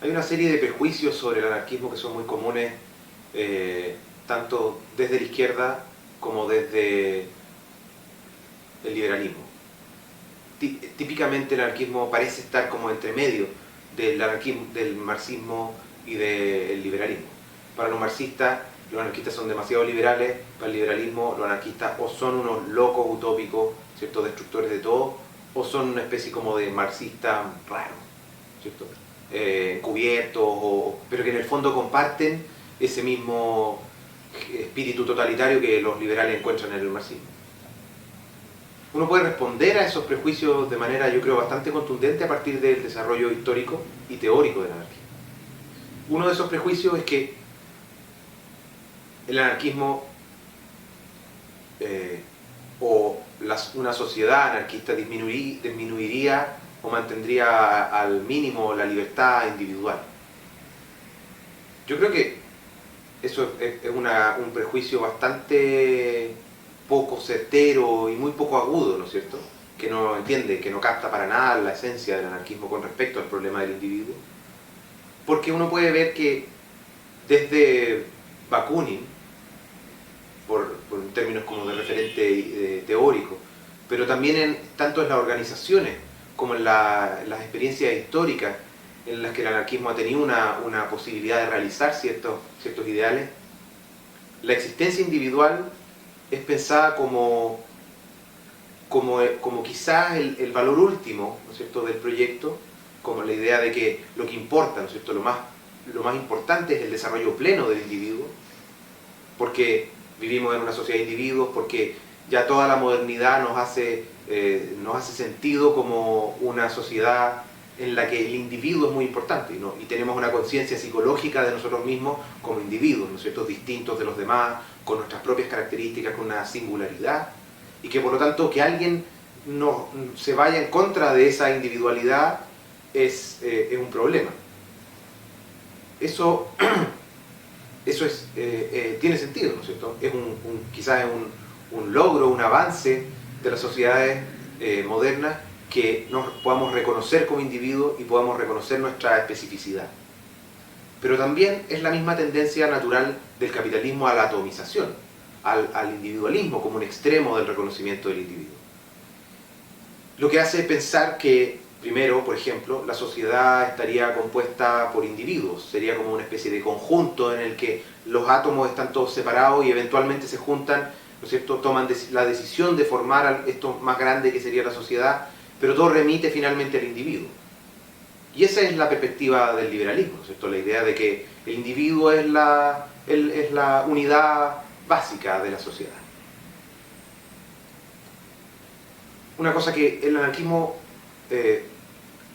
Hay una serie de prejuicios sobre el anarquismo que son muy comunes, tanto desde la izquierda como desde el liberalismo. Típicamente el anarquismo parece estar como entre medio del marxismo y del liberalismo. Para los marxistas, los anarquistas son demasiado liberales; para el liberalismo, los anarquistas o son unos locos utópicos, ¿cierto?, destructores de todo, o son una especie como de marxista raro, ¿cierto?, cubiertos, pero que en el fondo comparten ese mismo espíritu totalitario que los liberales encuentran en el marxismo. Uno puede responder a esos prejuicios de manera, yo creo, bastante contundente a partir del desarrollo histórico y teórico del anarquismo. Uno de esos prejuicios es que el anarquismo una sociedad anarquista disminuiría o mantendría al mínimo la libertad individual. Yo creo que eso es un prejuicio bastante poco certero y muy poco agudo, ¿no es cierto?, que no entiende, que no capta para nada la esencia del anarquismo con respecto al problema del individuo. Porque uno puede ver que desde Bakunin, por términos como de referente teórico, pero también tanto en las organizaciones como en las experiencias históricas en las que el anarquismo ha tenido una posibilidad de realizar ciertos ideales, la existencia individual es pensada como quizás el valor último, ¿no es cierto?, del proyecto, como la idea de que lo que importa, ¿no es cierto?, lo más importante es el desarrollo pleno del individuo, porque vivimos en una sociedad de individuos, porque ya toda la modernidad nos hace sentido como una sociedad en la que el individuo es muy importante, ¿no?, y tenemos una conciencia psicológica de nosotros mismos como individuos, ¿no es cierto?, distintos de los demás, con nuestras propias características, con una singularidad, y que por lo tanto que alguien no se vaya en contra de esa individualidad es un problema. Eso tiene sentido, ¿no es cierto? Quizás es un logro, un avance de las sociedades modernas, que nos podamos reconocer como individuos y podamos reconocer nuestra especificidad. Pero también es la misma tendencia natural del capitalismo a la atomización, al individualismo como un extremo del reconocimiento del individuo. Lo que hace pensar que, primero, por ejemplo, la sociedad estaría compuesta por individuos, sería como una especie de conjunto en el que los átomos están todos separados y eventualmente se juntan, ¿no es cierto?, toman la decisión de formar esto más grande que sería la sociedad, pero todo remite finalmente al individuo. Y esa es la perspectiva del liberalismo, ¿no es cierto?, la idea de que el individuo es la unidad básica de la sociedad. Una cosa que el anarquismo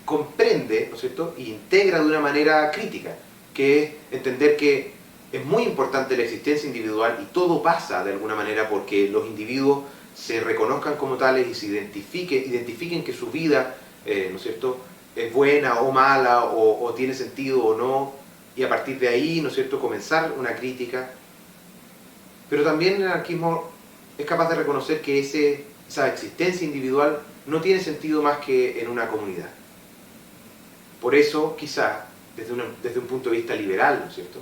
comprende, ¿no es cierto?, e integra de una manera crítica, que es entender que es muy importante la existencia individual y todo pasa de alguna manera porque los individuos se reconozcan como tales y se identifiquen que su vida, ¿no es cierto?, es buena o mala, o tiene sentido o no, y a partir de ahí, ¿no es cierto?, comenzar una crítica. Pero también el anarquismo es capaz de reconocer que esa existencia individual no tiene sentido más que en una comunidad. Por eso, quizá, desde un punto de vista liberal, ¿no es cierto?,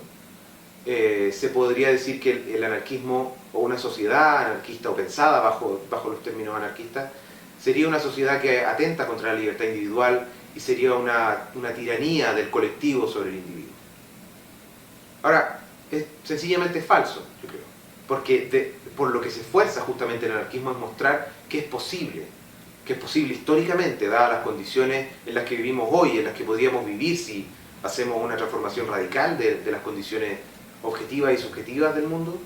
se podría decir que el anarquismo, o una sociedad anarquista, o pensada bajo los términos anarquistas, sería una sociedad que atenta contra la libertad individual y sería una tiranía del colectivo sobre el individuo. Ahora, es sencillamente falso, yo creo, porque por lo que se esfuerza justamente el anarquismo es mostrar que es posible históricamente, dadas las condiciones en las que vivimos hoy, en las que podríamos vivir si hacemos una transformación radical de las condiciones objetivas y subjetivas del mundo.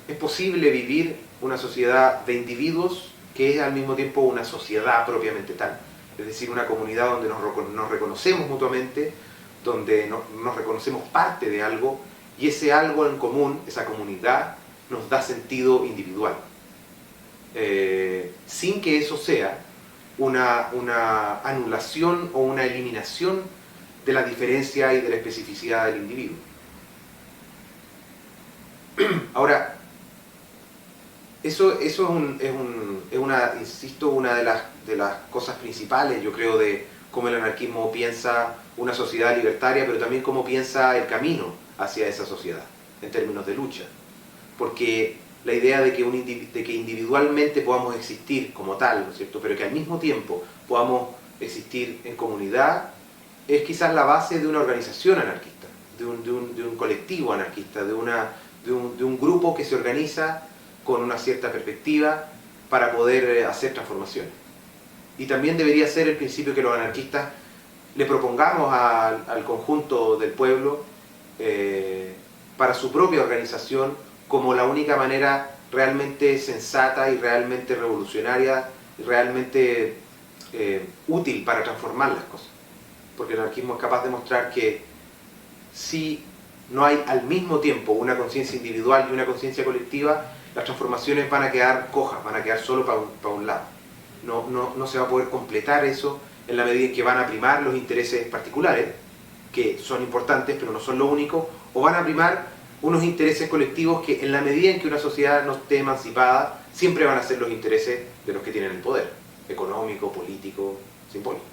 Es posible vivir una sociedad de individuos que es al mismo tiempo una sociedad propiamente tal, es decir, una comunidad donde nos reconocemos mutuamente, donde nos reconocemos parte de algo, y ese algo en común, esa comunidad, nos da sentido individual, sin que eso sea una anulación o una eliminación de la diferencia y de la especificidad del individuo. Ahora, eso es insisto, una de las cosas principales, yo creo, de cómo el anarquismo piensa una sociedad libertaria, pero también cómo piensa el camino hacia esa sociedad, en términos de lucha. Porque la idea de que individualmente podamos existir como tal, ¿no es cierto?, pero que al mismo tiempo podamos existir en comunidad, es quizás la base de una organización anarquista, de un colectivo anarquista, de un grupo que se organiza con una cierta perspectiva para poder hacer transformaciones. Y también debería ser el principio que los anarquistas le propongamos al conjunto del pueblo para su propia organización como la única manera realmente sensata y realmente revolucionaria y realmente útil para transformar las cosas. Porque el anarquismo es capaz de mostrar que si no hay al mismo tiempo una conciencia individual y una conciencia colectiva, las transformaciones van a quedar cojas, van a quedar solo para un lado. No se va a poder completar eso en la medida en que van a primar los intereses particulares, que son importantes pero no son lo único, o van a primar unos intereses colectivos que en la medida en que una sociedad no esté emancipada, siempre van a ser los intereses de los que tienen el poder, económico, político, simbólico.